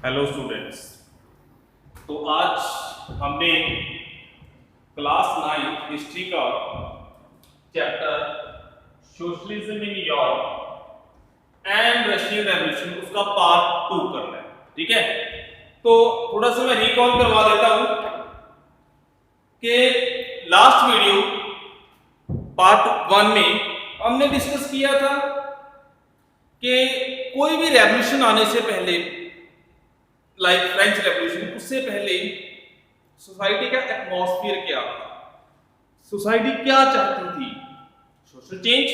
Hello students. तो आज हमने क्लास 9 हिस्ट्री का chapter socialism in Europe and Russian revolution उसका पार्ट 2 करना है। ठीक है, तो थोड़ा सा मैं रिकॉल करवा देता हूं कि लास्ट वीडियो पार्ट 1 में हमने डिस्कस किया था कि कोई भी रेवोल्यूशन आने से पहले लाइक फ्रेंच रेवोल्यूशन, उससे पहले सोसाइटी का एटमॉस्फेयर क्या था, सोसाइटी क्या चाहती थी, सोशल चेंज,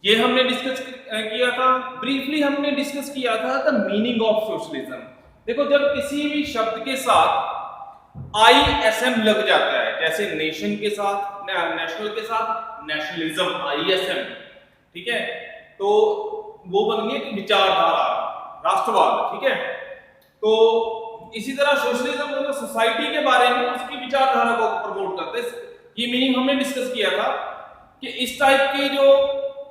ये हमने डिस्कस किया था। ब्रीफली हमने डिस्कस किया था द मीनिंग ऑफ सोशलिज्म। देखो, जब किसी भी शब्द के साथ ISM लग जाता है, जैसे नेशन के साथ नेशनल के साथ नेशनलिज्म ISM, ठीक है, तो वो बन गई एक विचारधारा, राष्ट्रवाद। ठीक है, तो इसी तरह सोशलिज्म मतलब सोसाइटी के बारे में उसकी विचारधारा को प्रमोट करते हैं। ये मीनिंग हमने डिस्कस किया था कि इस टाइप के जो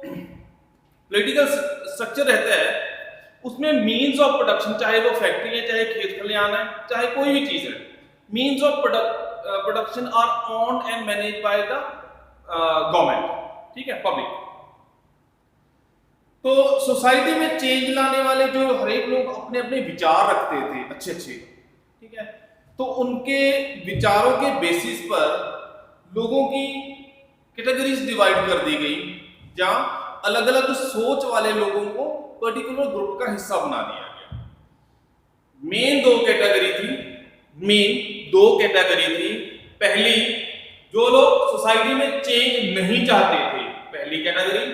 पॉलिटिकल स्ट्रक्चर रहता है उसमें मीन्स ऑफ प्रोडक्शन, चाहे वो फैक्ट्री है, चाहे खेत खलियान है, चाहे कोई भी चीज है, means of production are owned and manage by the government. ठीक है, पब्लिक। तो सोसाइटी में चेंज लाने वाले जो हर एक लोग अपने अपने विचार रखते थे अच्छे अच्छे, ठीक है, तो उनके विचारों के बेसिस पर लोगों की कैटेगरीज डिवाइड कर दी गई, जहां अलग अलग सोच वाले लोगों को पर्टिकुलर ग्रुप का हिस्सा बना दिया गया। मेन दो कैटेगरी थी। पहली, जो लोग सोसाइटी में चेंज नहीं चाहते थे, पहली कैटेगरी।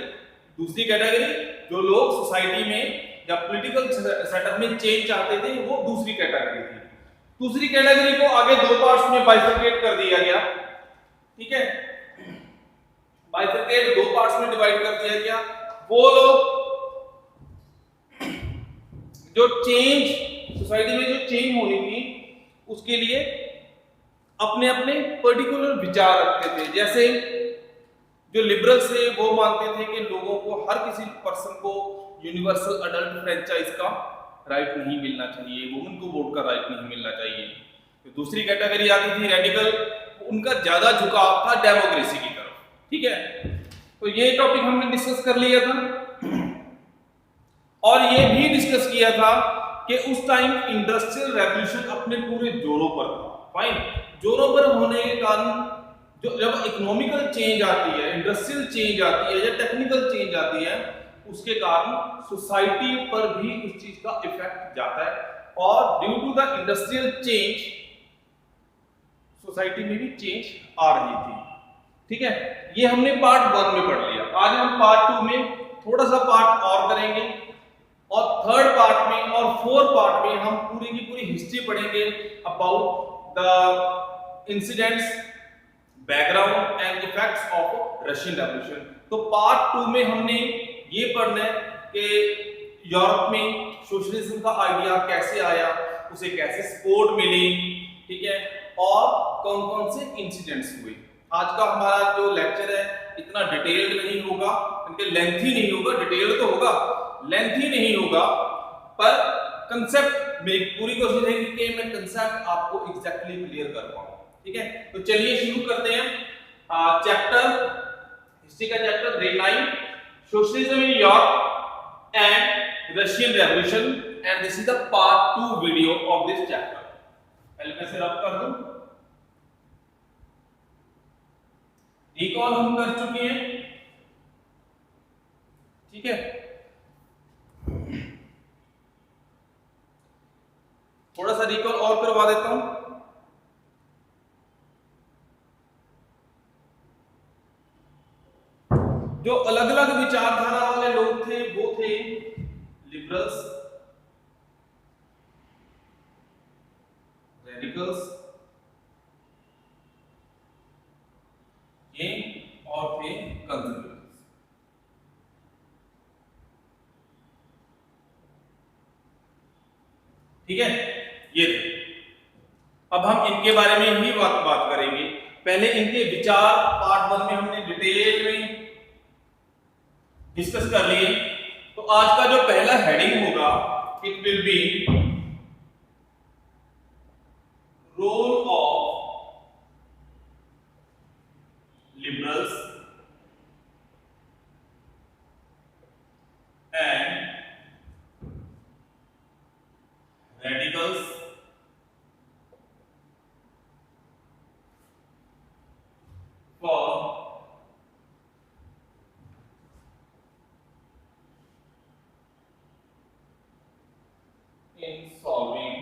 दूसरी कैटेगरी, जो लोग सोसाइटी में या पॉलिटिकल सेटअप में चेंज चाहते थे, वो दूसरी कैटेगरी थी। दूसरी कैटेगरी को आगे दो पार्ट्स में बाइफरकेट कर दिया गया। ठीक है, बाइफरकेट दो पार्ट्स में डिवाइड कर दिया गया। वो लोग जो चेंज सोसाइटी में जो चेंज होनी थी उसके लिए अपने अपने पर्टिकुलर विचार रखते थे। जैसे जो लिबरल्स थे वो मानते थे कि लोगों को, हर किसी पर्सन को यूनिवर्सल अडल्ट फ्रेंचाइज का राइट नहीं मिलना चाहिए, वुमेन को वोट का राइट नहीं मिलना चाहिए। तो दूसरी कैटेगरी आती थी रेडिकल, उनका ज्यादा झुकाव था डेमोक्रेसी की तरफ। ठीक है, तो ये टॉपिक हमने डिस्कस कर लिया था और ये भी डिस्कस किया था कि उस टाइम इंडस्ट्रियल रेवोल्यूशन अपने पूरे जोरों पर था। फाइन, जोरों पर होने के कारण जो जब इकोनॉमिकल चेंज आती है, इंडस्ट्रियल चेंज आती है या टेक्निकल चेंज आती है, उसके कारण सोसाइटी पर भी उस चीज का इफेक्ट जाता है। और due to the industrial change society में भी चेंज आ रही थी। ठीक है, ये हमने पार्ट 1 में पढ़ लिया। आज हम पार्ट 2 में थोड़ा सा पार्ट और करेंगे और थर्ड पार्ट में और फोर्थ पार्ट में हम पूरी की पूरी हिस्ट्री पढ़ेंगे about the incidents, background and effects of Russian revolution. तो पार्ट 2 में हमने ये पढ़ना है कि यूरोप में सोशलिज्म का आइडिया कैसे आया, उसे कैसे सपोर्ट मिली, ठीक है, और कौन कौन से इंसिडेंट्स हुए। आज का हमारा जो लेक्चर है इतना डिटेल्ड नहीं होगा, इनके लेंथी नहीं होगा, डिटेल्ड तो होगा, लेंथी नहीं होगा, पर कंसेप्ट मेरी पूरी कोशिश है कि मैं कंसेप्ट आपको एग्जैक्टली क्लियर कर पाऊं। ठीक है, तो चलिए शुरू करते हैं चैप्टर हिस्ट्री का chapter grade 9 socialism in Europe and Russian revolution, and this is the part 2 video of this chapter. पहले मैं इसे रब कर दूं। रिकॉल हम कर चुके हैं। ठीक है, थोड़ा सा रिकॉल और करवा देता हूं। जो अलग अलग विचारधारा वाले लोग थे वो थे लिबरल्स, रेडिकल्स, ये और थे कंजर्वेटिव्स। ठीक है, ये थे। अब हम इनके बारे में ही बात करेंगे। पहले इनके विचार पार्ट 1 में हमने डिटेल में डिस्कस कर लिए। तो आज का जो पहला हेडिंग होगा, it will be role of liberals and radicals for in solving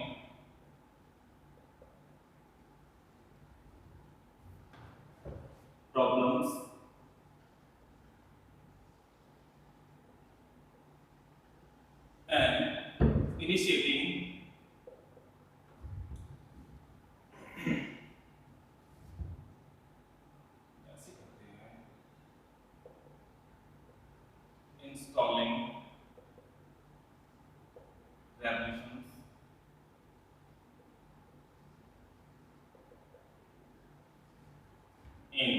problems and initiating ऐसे करते हैं installing revolutions in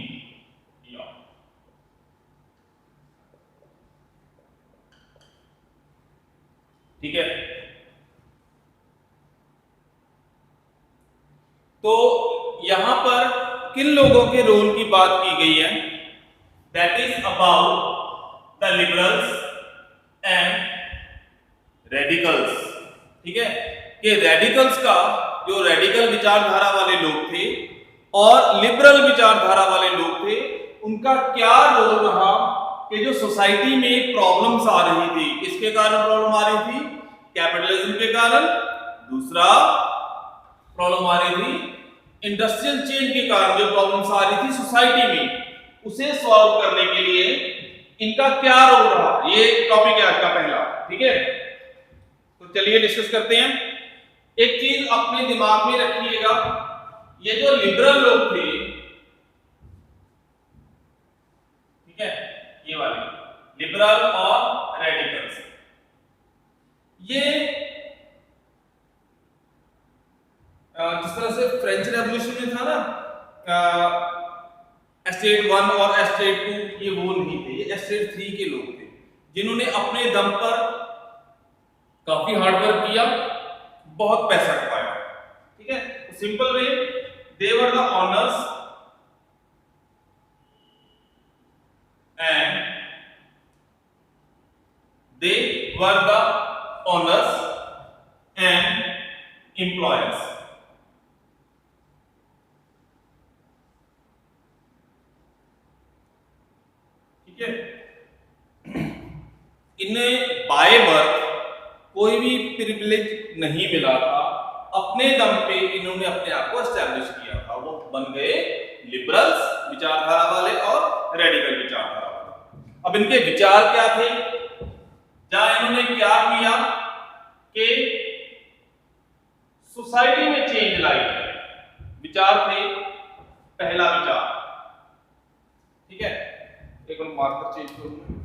Europe. ठीक है, तो यहां पर किन लोगों के रोल की बात की गई है? That is about the liberals and radicals. ठीक है, कि रेडिकल्स का, जो रेडिकल विचारधारा वाले लोग थे और लिबरल विचारधारा वाले लोग थे, उनका क्या रोल रहा कि जो सोसाइटी में प्रॉब्लम्स आ रही थी, किसके कारण प्रॉब्लम आ रही थी? कैपिटलिज्म के कारण। दूसरा प्रॉब्लम आ रही थी इंडस्ट्रियल चेंज के कारण, जो प्रॉब्लम्स आ रही थी सोसाइटी में, उसे सॉल्व करने के लिए इनका क्या रोल रहा? ये टॉपिक है आज का पहला। ठीक है, तो चलिए डिस्कस करते हैं। एक चीज अपने दिमाग में रखिएगा, ये जो लिबरल लोग थे, ठीक है, ये वाले लिबरल और रेडिकल्स, ये जिस तरह से फ्रेंच रेवोल्यूशन में था ना, एस्टेट 1 और एस्टेट 2, ये वो नहीं थे, ये एस्टेट 3 के लोग थे, जिन्होंने अपने दम पर काफी हार्डवर्क किया, बहुत पैसा कमाया। ठीक है, simple way, they were the honours and they were the honours and employers. ठीक है, इन्हें बाय बर्थ कोई भी प्रिविलेज नहीं मिला था, अपने दम पे इन्होंने अपने आप को एस्टैब्लिश किया था, वो बन गए लिबरल्स विचारधारा वाले और रेडिकल विचारधारा वाले। अब इनके विचार क्या थे? जहां इन्होंने क्या किया कि सोसाइटी में चेंज लाई, विचार थे पहला विचार। ठीक है, एक बार मार्कर चेंज करूंगा।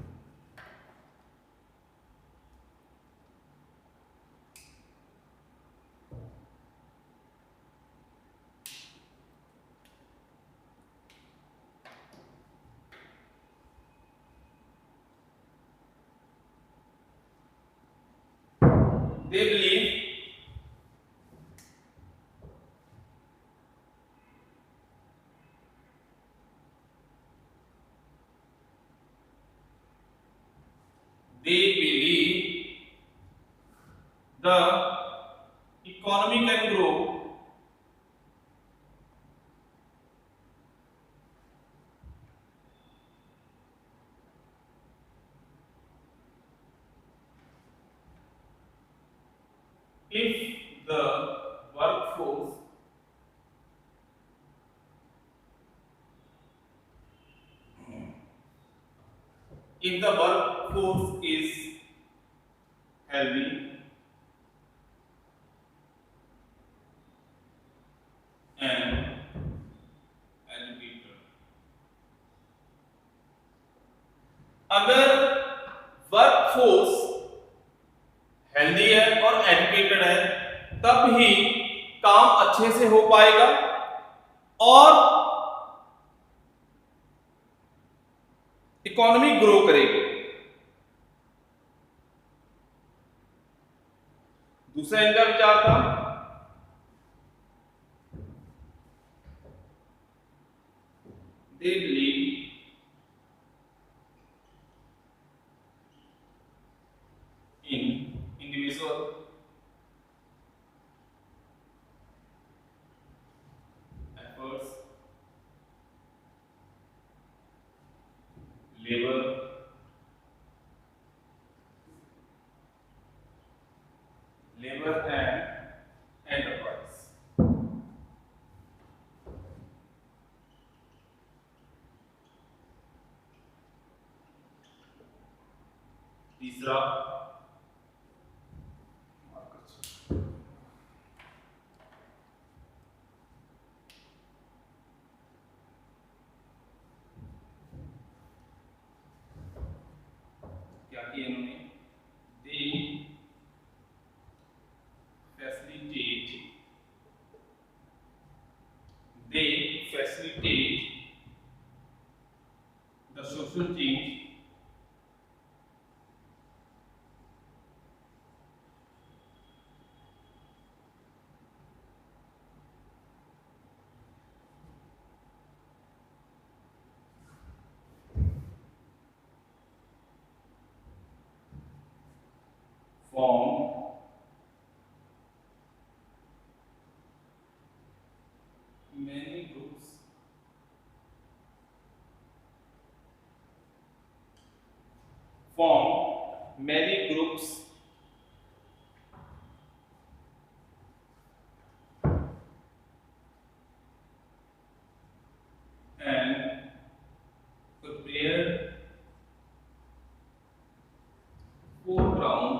They believe the economy can grow if the workforce is healthy and educated। अगर वर्कफोर्स हेल्दी है और एजुकेटेड है, तब ही काम अच्छे से हो पाएगा और इकोनॉमी ग्रो करेगी। दूसरा इनका विचार था they believe in individual efforts, labor, and enterprise. तीसरा क्या किया इन्होंने? दे facilitate the social change from many groups and prepare foreground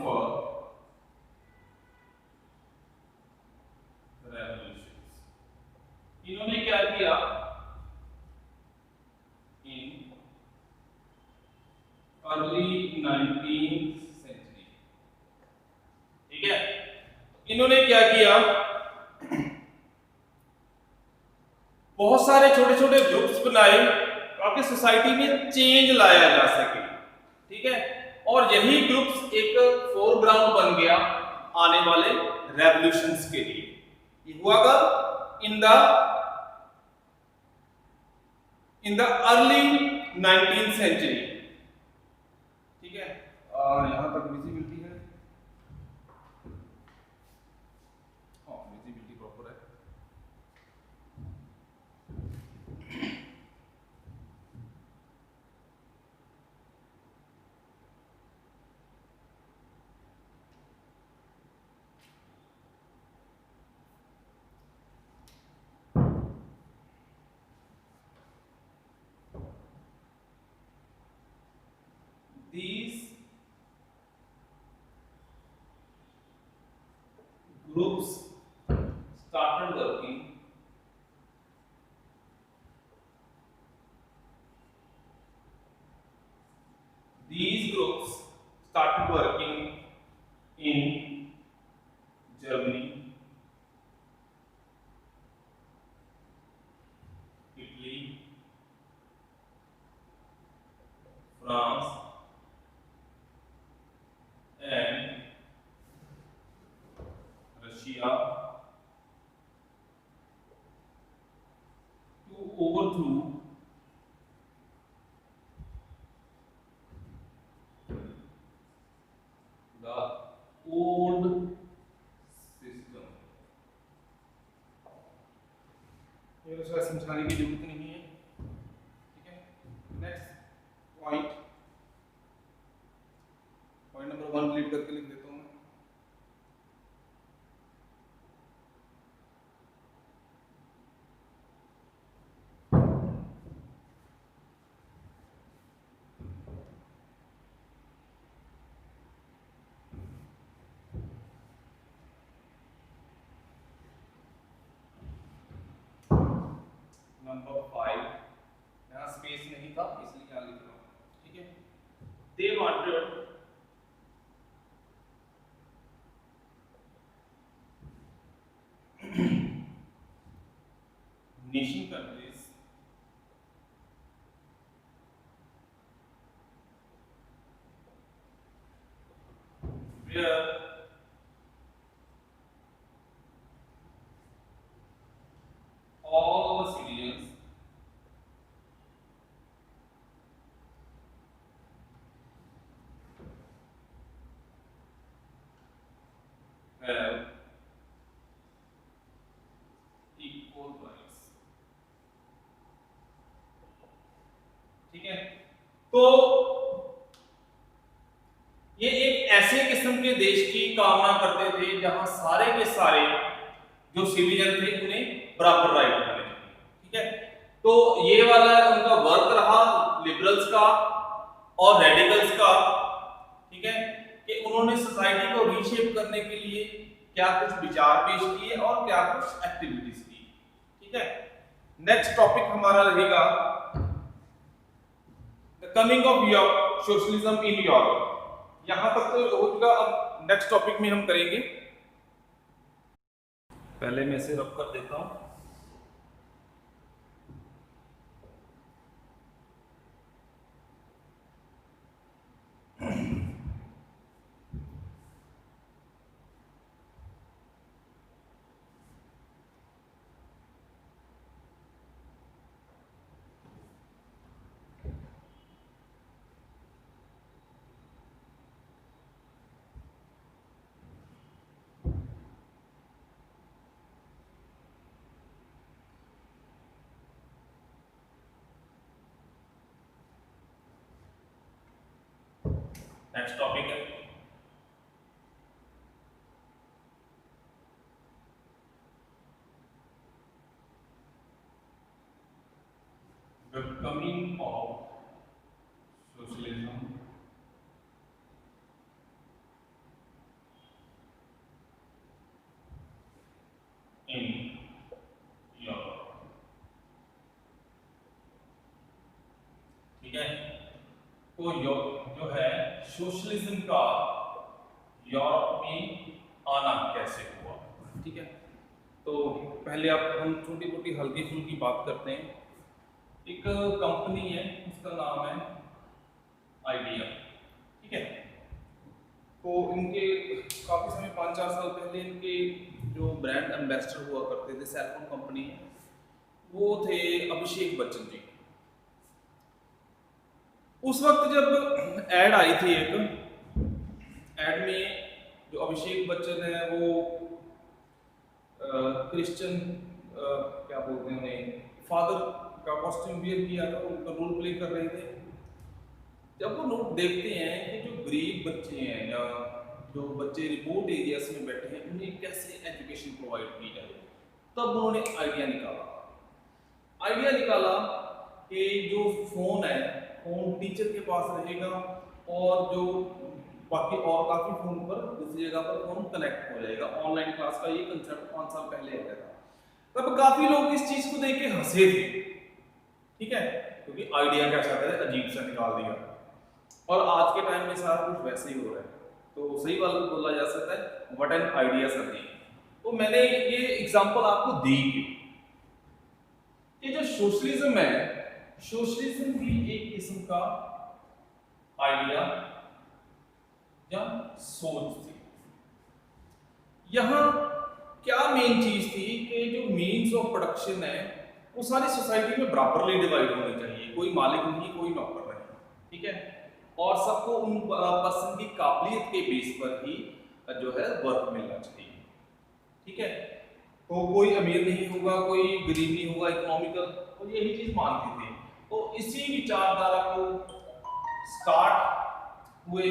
for revolutions. इन्होंने क्या किया? इन अर्ली 19th सेंचुरी, ठीक है, इन्होंने क्या किया? बहुत सारे छोटे छोटे ग्रुप्स बनाए ताकि सोसाइटी में चेंज लाया जा सके, ठीक है, और यही ग्रुप्स एक फोरग्राउंड बन गया आने वाले रेवोल्यूशंस के लिए। ये हुआ कब? In the early 19th century, ठीक है, और यहां तक विजिबिलिटी है, हाँ विजिबिलिटी प्रॉपर है। These groups started working in Germany, Italy, France, and Russia to overthrow the old system. ये तो समझाने की जरूरत नहीं है, ठीक है। नेक्स्ट पॉइंट नंबर 1 लीड करके लिख देता हूं मैं। नंबर 5, यहाँ स्पेस नहीं था इसलिए यहाँ लिख रहा हूँ, ठीक है। They wanted nation countries where ठीक है। तो ये एक ऐसे किस्म के देश की कामना करते थे जहां सारे के सारे जो सिविलियन थे उन्हें बराबर राइट मिले, ठीक है। तो ये वाला उनका वर्क रहा लिबरल्स का और रेडिकल्स का, ठीक है, कि उन्होंने सोसाइटी को रीशेप करने के लिए क्या कुछ विचार पेश किए और क्या कुछ एक्टिविटीज की, ठीक है। नेक्स्ट टॉपिक हमारा रहेगा the coming of Europe, socialism in Europe. यहां तक तो हो चुका, अब नेक्स्ट टॉपिक में हम करेंगे। पहले मैं इसे रब कर देता हूं। नेक्स्ट टॉपिक है the coming of socialism in Europe, ठीक है। तो जो है सोशलिज्म का यूरोप में आना कैसे हुआ, ठीक है। तो पहले आप हम छोटी मोटी हल्की फुल्की बात करते हैं। एक कंपनी है, उसका नाम है आइडिया, ठीक है। तो इनके काफी समय 5-4 साल पहले इनके जो ब्रांड एम्बेसडर हुआ करते थे, सेलफोन कंपनी है, वो थे अभिषेक बच्चन जी। उस वक्त जब एड आई थी, एक एड में जो अभिषेक बच्चन है वो क्रिश्चियन क्या बोलते हैं उन्हें, फादर का कॉस्ट्यूम वियर किया था, उनका रोल प्ले कर रहे थे। जब वो लोग देखते हैं कि जो गरीब बच्चे हैं या जो बच्चे रिमोट एरियाज में बैठे हैं उन्हें कैसे एजुकेशन प्रोवाइड की जाए, तब उन्होंने आइडिया निकाला कि जो फोन है, फोन टीचर के पास रहेगा और जो बाकी और काफी फोन पर दूसरी जगह पर फोन कनेक्ट हो जाएगा। ऑनलाइन क्लास का ये कंसेप्ट 5 साल पहले आया था। तब काफी लोग इस चीज को देख के हंसे थे, ठीक है, क्योंकि आइडिया कैसा था, अजीब सा निकाल दिया। और आज के टाइम में सारा कुछ वैसे ही हो रहा है, तो सही वाला बोला जा सकता है व्हाट एन आइडिया सर। तो मैंने ये एग्जांपल आपको दी कि जो सोशलिज्म है, सोशलिज्म भी एक किस्म का आइडिया या सोच थी। यहां क्या मेन चीज थी कि जो मीन्स ऑफ प्रोडक्शन है वो सारी सोसाइटी में बराबरली डिवाइड होनी चाहिए, कोई मालिक नहीं, कोई नौकर नहीं, ठीक है। और सबको उन पर्सन की काबिलियत के बेस पर ही जो है वर्क मिलना चाहिए, ठीक है। तो कोई अमीर नहीं होगा, कोई गरीब नहीं होगा, इकोनॉमिकल, तो यही चीज मानते थे। तो इसी विचारधारा को स्टार्ट हुए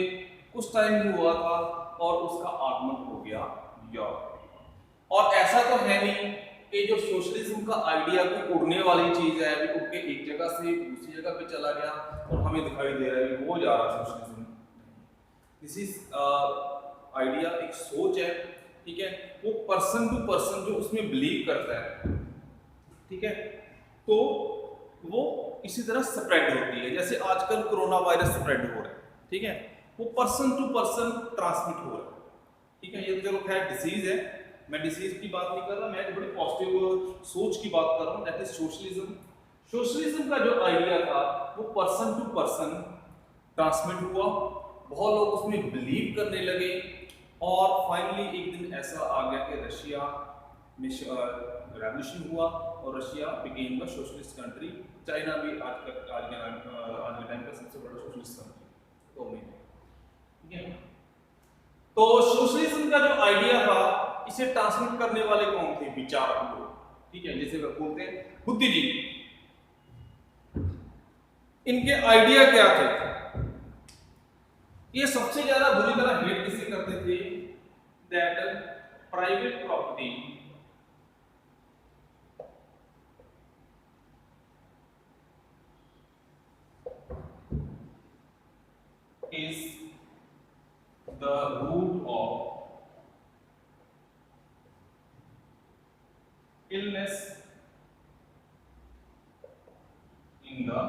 कुछ टाइम हुआ था और उसका आगमन हो गया यूरोप। और ऐसा तो है नहीं कि जो सोशलिज्म का आइडिया कोई उड़ने वाली चीज है, अभी उड़ के एक जगह से दूसरी जगह पे चला गया और हमें दिखाई दे रहा है वो जा रहा सोशलिज्म। दिस इज आइडिया एक सोच है, ठीक है। वो पर्सन टू पर्सन जो उसमें बिलीव करता है, ठीक है, तो वो इसी तरह स्प्रेड होती है। जैसे आजकल कोरोना वायरस स्प्रेड हो रहा है, ठीक है, वो पर्सन टू पर्सन ट्रांसमिट हो रहा है, ठीक है। ये तो चलो खैर डिसीज है, मैं डिसीज की बात नहीं कर रहा, मैं बड़ी पॉजिटिव सोच की बात कर रहा हूँ, दैट इज सोशलिज्म। सोशलिज्म का जो आइडिया था वो पर्सन टू पर्सन ट्रांसमिट हुआ, बहुत लोग उसमें बिलीव करने लगे और फाइनली एक दिन ऐसा आ गया कि रशिया में रेवोल्यूशन हुआ और Russia became the socialist country. China भी आज के टाइम का सबसे बड़ा सोशलिस्ट कंट्री तो में, ठीक है। तो सोशलिज्म का जो आइडिया था इसे ट्रांसमिट करने वाले कौन थे? विचारक लोग, ठीक है, जैसे बोलते हैं बुद्धिजीवी। इनके आइडिया क्या थे? ये सबसे ज्यादा बुरी तरह हेट किसे करते थे? That private property is the root of illness in the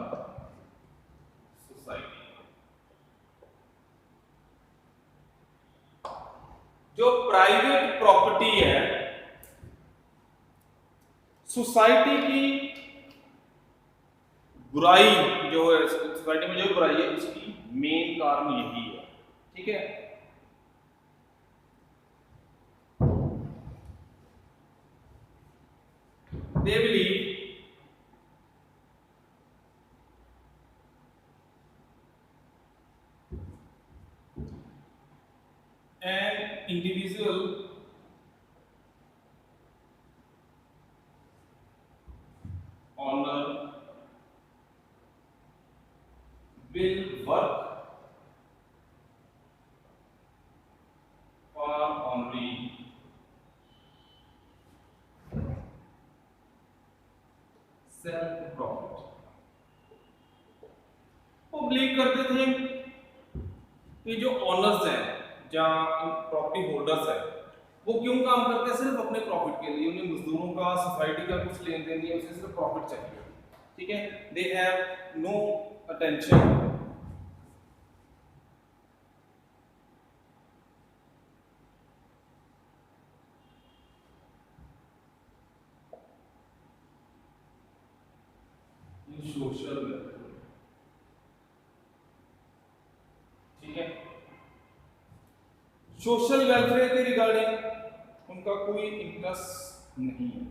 society। जो प्राइवेट प्रॉपर्टी है, सोसाइटी की बुराई जो है, सोसाइटी में जो बुराई है उसकी मेन कारण यही है। ठीक है, they believe an individual owner will work for only self profit। वो बिलीव करते थे कि जो ओनर्स हैं या प्रॉपर्टी होल्डर्स हैं वो क्यों काम करते हैं? सिर्फ अपने प्रॉफिट के लिए। उन्हें मजदूरों का, सोसाइटी का कुछ लेन देन नहीं है, उसे सिर्फ प्रॉफिट चाहिए। ठीक है, they have no attention in social welfare. ठीक है, सोशल वेलफेयर के रिगार्डिंग उनका कोई इंटरेस्ट नहीं है।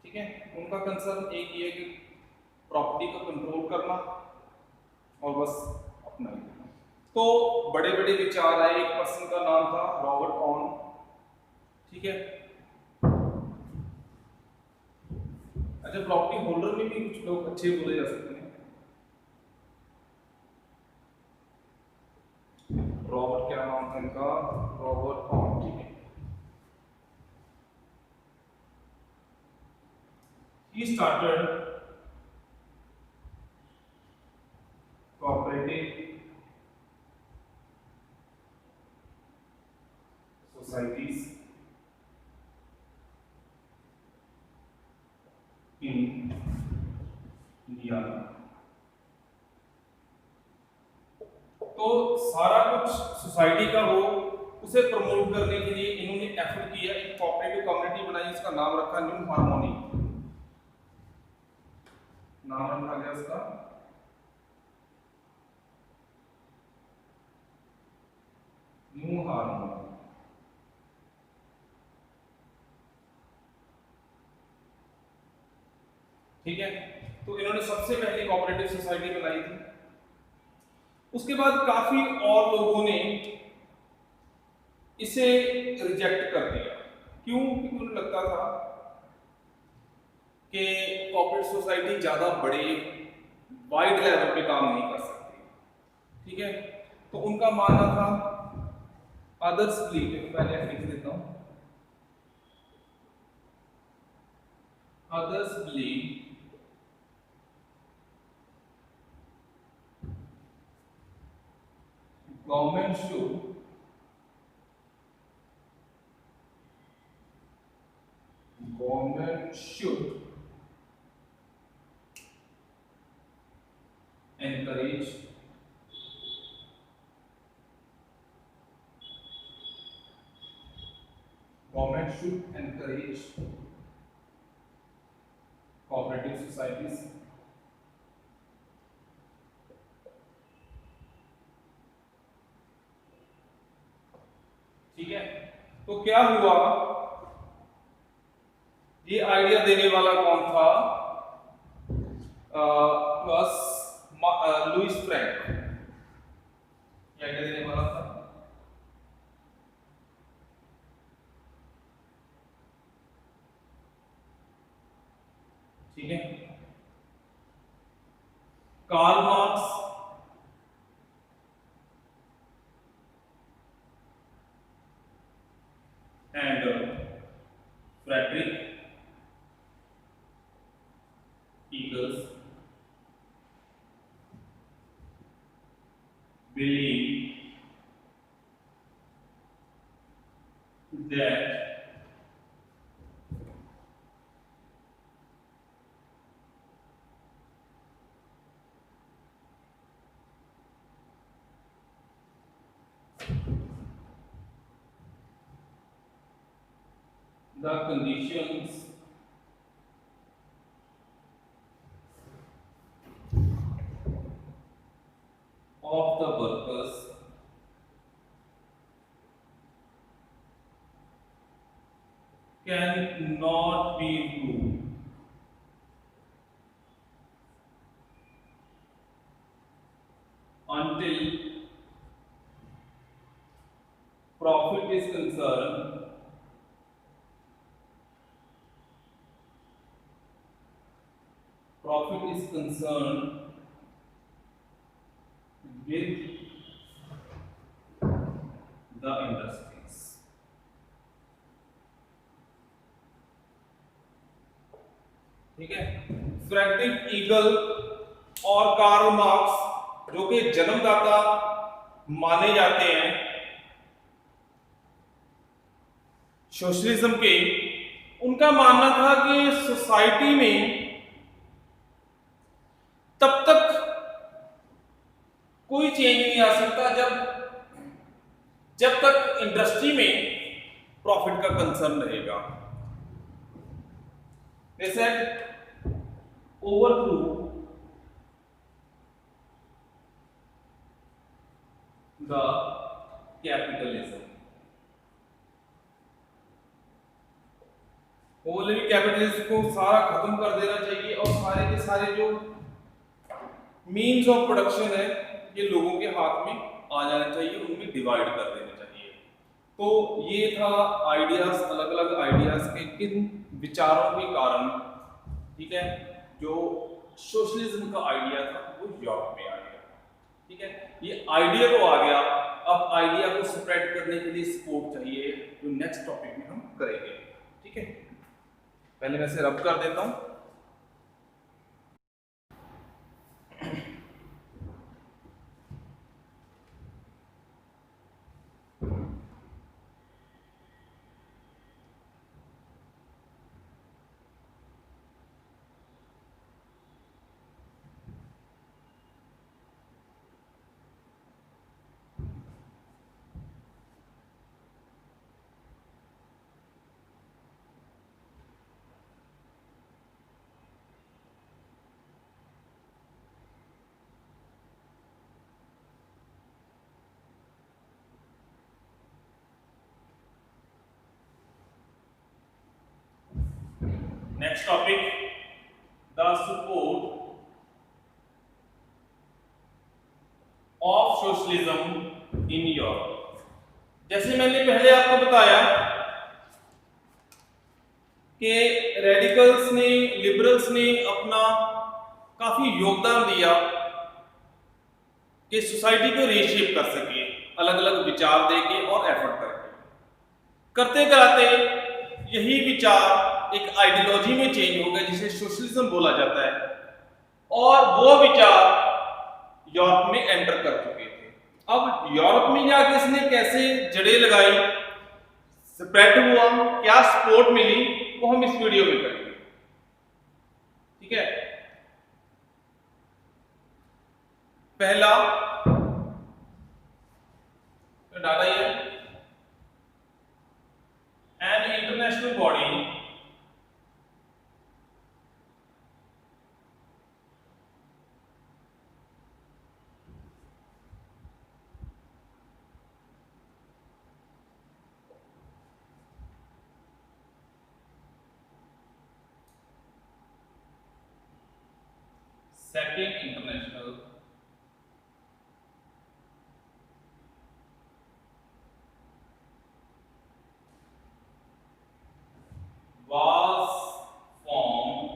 ठीक है, उनका कंसर्न एक ही है कि प्रॉपर्टी को कंट्रोल करना और बस अपना ही। तो बड़े बड़े विचार आए। एक पर्सन का नाम था रॉबर्ट ऑन। ठीक है, अच्छा, प्रॉपर्टी होल्डर में भी कुछ लोग अच्छे बोले जा सकते हैं। रॉबर्ट, क्या नाम था इनका? Robert on. ठीक है, he started cooperative societies in India। तो सारा कुछ सोसाइटी का हो, उसे प्रमोट करने के लिए इन्होंने एफर्ट किया। एक कोऑपरेटिव कम्युनिटी बनाई, इसका नाम रखा न्यू हार्मोनी। नाम रखा गया उसका न्यू हार्मोनी। ठीक है, तो इन्होंने सबसे पहली कोऑपरेटिव सोसाइटी बनाई थी। उसके बाद काफी और लोगों ने इसे रिजेक्ट कर दिया। क्यों? क्योंकि उन्हें लगता था कि कोऑपरेटिव सोसाइटी ज्यादा बड़े वाइड लेवल पे काम नहीं कर सकती। ठीक है, तो उनका मानना था अदर्स बिलीव, पहले लिख देता हूं, others believe government should encourage cooperative societies। ठीक है, तो क्या हुआ? ये आइडिया देने वाला कौन था? Louis Frank. ये आइडिया देने वाला था ठीक है, Karl Frederick Eagles believe that the conditions of the workers cannot be improved until profit is concerned with the industries. ठीक है, फ्रेडरिक ईगल और कार्ल मार्क्स जो कि जन्मदाता माने जाते हैं सोशलिज्म के, उनका मानना था कि सोसाइटी में तब तक कोई चेंज नहीं आ सकता जब तक इंडस्ट्री में प्रॉफिट का कंसर्न रहेगा। They said overthrew the capitalism. वो बोले कि कैपिटलिज्म को सारा खत्म कर देना चाहिए और सारे के सारे जो मीन्स ऑफ प्रोडक्शन है ये लोगों के हाथ में आ जाना चाहिए, उनमें डिवाइड कर देना चाहिए। तो ये था आइडियाज, अलग अलग आइडियाज के किन विचारों के कारण, ठीक है, जो सोशलिज्म का आइडिया था वो यूरोप में आ गया। ठीक है, ये आइडिया तो आ गया, अब आइडिया को स्प्रेड करने के लिए सपोर्ट चाहिए, जो नेक्स्ट टॉपिक में हम करेंगे। ठीक है, पहले मैं इसे रब कर देता हूं। Next topic, the support of socialism in Europe। जैसे मैंने पहले आपको बताया कि रेडिकल्स ने, लिबरल्स ने अपना काफी योगदान दिया कि सोसाइटी को रीशेप कर सके, अलग अलग विचार देके और एफर्ट करके, करते कराते यही विचार एक आइडियोलॉजी में चेंज हो गया जिसे सोशलिज्म बोला जाता है, और वो विचार यूरोप में एंटर कर चुके थे। अब यूरोप में जाके इसने कैसे जड़ें लगाई, स्प्रेड हुआ, क्या सपोर्ट मिली, वो हम इस वीडियो में करेंगे। ठीक है, पहला डाटा ये an international body Second International was formed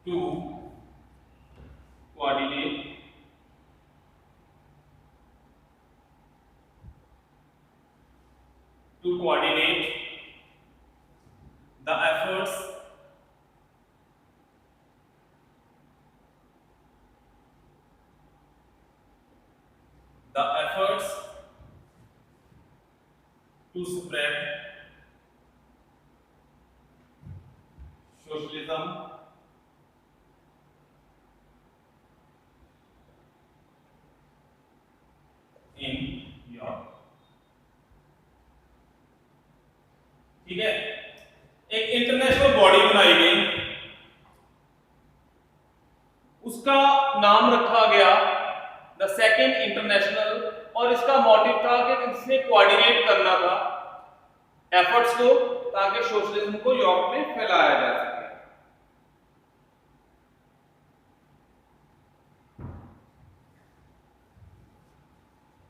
to coordinate the efforts to spread socialism in Europe। ठीक है, एक इंटरनेशनल बॉडी बनाई गई, उसका नाम रखा गया द सेकेंड इंटरनेशनल, और इसका मोटिव था कि इसने कोऑर्डिनेट करना था एफर्ट्स को ताकि सोशलिज्म को यूरोप में फैलाया जा सके।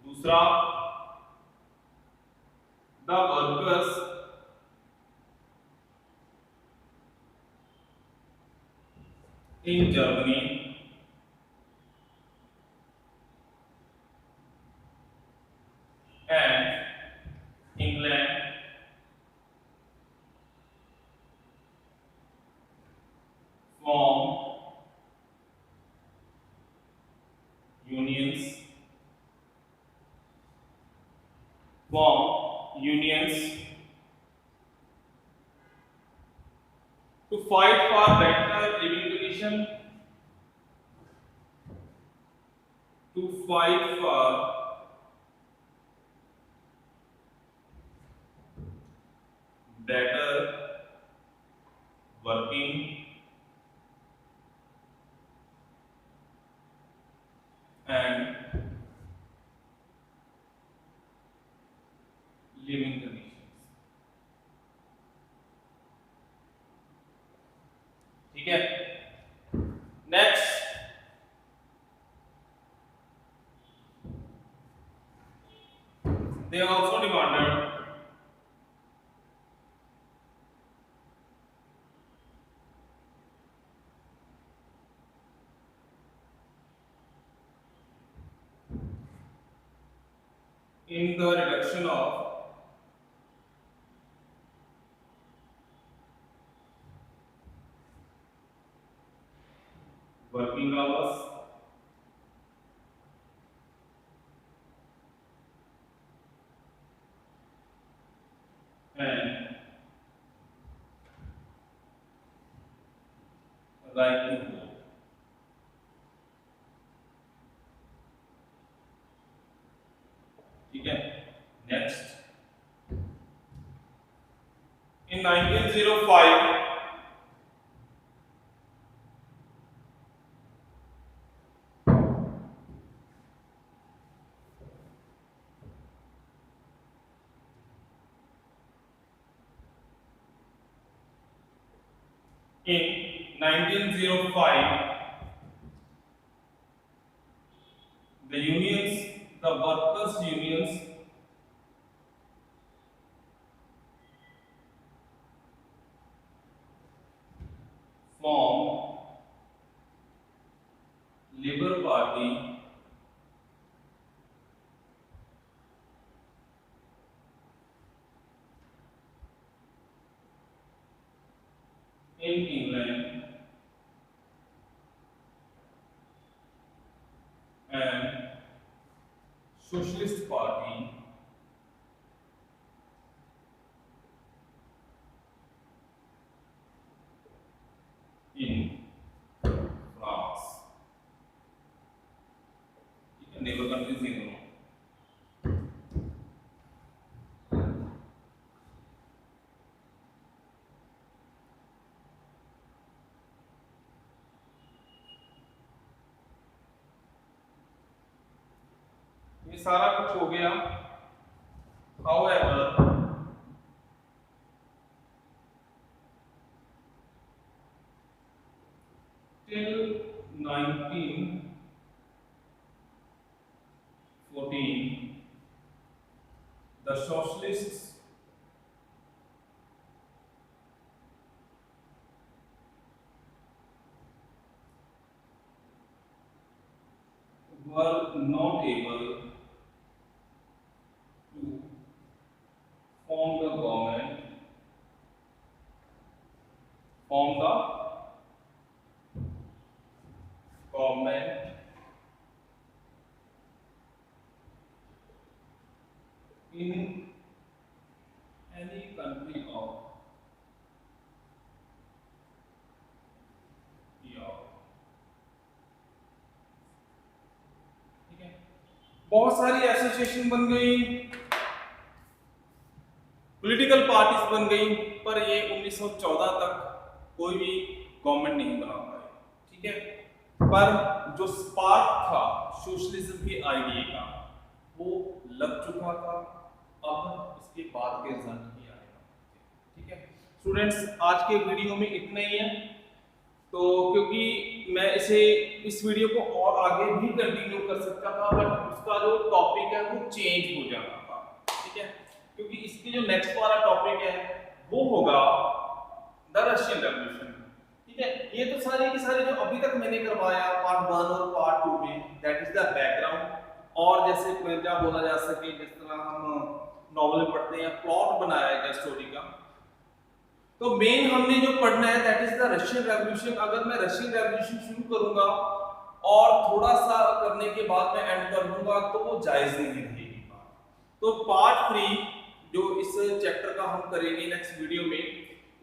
दूसरा, the workers in Germany and England form unions to fight for better living condition, to fight for better working and living conditions। ठीक है, next, they also demanded in the reduction of working hours and right to vote। ठीक है, next, in 1905 in 1905 the unions, the workers unions formed Labour Party in England and Socialist Party in France। Neighbour countries ये दोनों। ये सारा कुछ हो गया। However, till 1914 the socialists were not able to form the government, बहुत सारी association बन गई, पॉलिटिकल पार्टीज बन गई, पर ये 1914 तक कोई भी गवर्नमेंट नहीं बना पाई, ठीक है। पर जो स्पार्क था सोशलिज्म के आइडिया का वो लग चुका था, अब इसके बाद के रिजल्ट भी आएगा, ठीक है। स्टूडेंट्स, आज के वीडियो में इतना ही है, तो क्योंकि मैं इस वीडियो को और आगे भी कंटिन्यू कर सकता था, बट उसका जो टॉपिक है वो चेंज हो जाना था, ठीक है। क्योंकि इसकी जो नेक्स्ट वाला टॉपिक है वो होगा द रशियन रेवोल्यूशन, ठीक है। ये तो सारे के सारे जो अभी तक मैंने करवाया पार्ट 1 और पार्ट 2 में, दैट इज द बैकग्राउंड। और जैसे क्या बोला जा सके, जिस तरह हम नॉवल पढ़ते हैं, प्लॉट बनाया है स्टोरी का, तो मेन हमने जो पढ़ना है that is the Russian revolution. अगर मैं रशियन रेवोल्यूशन शुरू करूंगा और थोड़ा सा करने के बाद मैं एंड कर दूंगा तो वो जायज नहीं रहेगी। तो पार्ट 3 जो इस चैप्टर का हम करेंगे नेक्स्ट वीडियो में,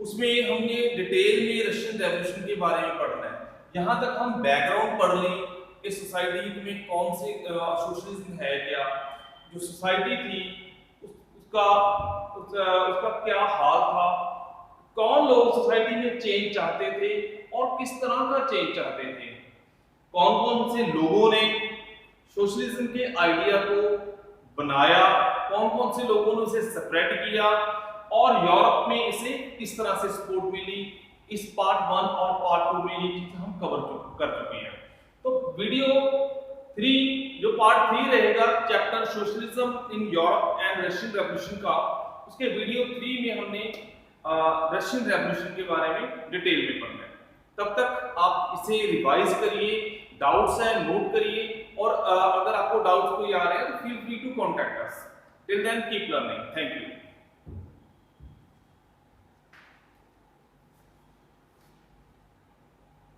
उसमें हमने डिटेल में रशियन रेवोल्यूशन के बारे में पढ़ना है। यहाँ तक हम बैकग्राउंड पढ़ लें कि सोसाइटी में कौन से सोशलिज्म है, क्या जो सोसाइटी थी उसका क्या हाल था, कौन लोग सोसाइटी में चेंज चाहते थे और किस तरह का चेंज चाहते थे, कौन कौन से लोगों ने सोशलिज्म के आइडिया को बनाया, कौन कौन से लोगों ने उसे स्प्रेड किया और यूरोप में इसे किस तरह से सपोर्ट मिली। इस पार्ट 1 और पार्ट 2 में ये चीजें हम कर चुके हैं। तो वीडियो 3 जो पार्ट 3 रहेगा chapter socialism in Europe and Russian revolution का, उसके वीडियो 3 में हमने रशियन रेवोल्यूशन के बारे में डिटेल में पढ़ना है। तब तक आप इसे रिवाइज करिए, डाउट्स हैं नोट करिए, और अगर आपको डाउट्स कोई आ रहे हैं तो feel free to contact us. Till then keep learning. Thank you.